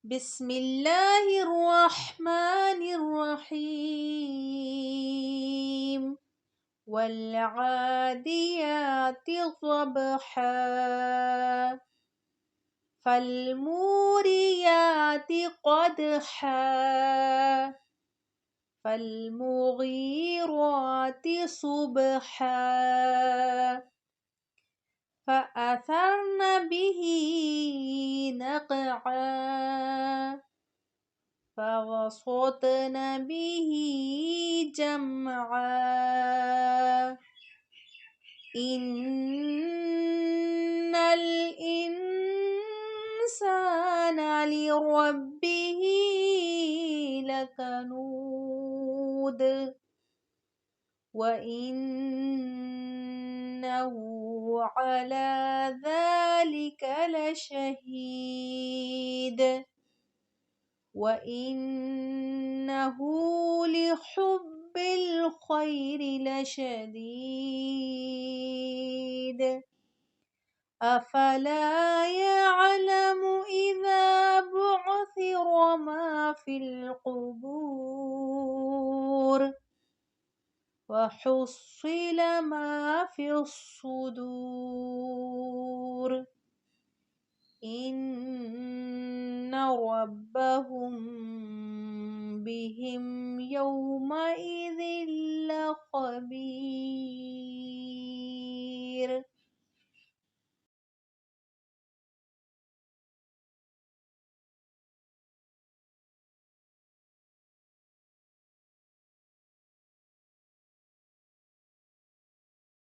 بسم الله الرحمن الرحيم والعاديات ضبحا فالموريات قدحا فالمغيرات صبحا فأثرن به نقعا فوسطن به جمعا إن الإنسان لربه لكنود وإنه على ذلك لشهيد وإنه لحب الخير لشديد أفلا يعلم إذا بعثر ما في القبور وحصل ما في الصدور إن ربهم بهم يومئذ لخبير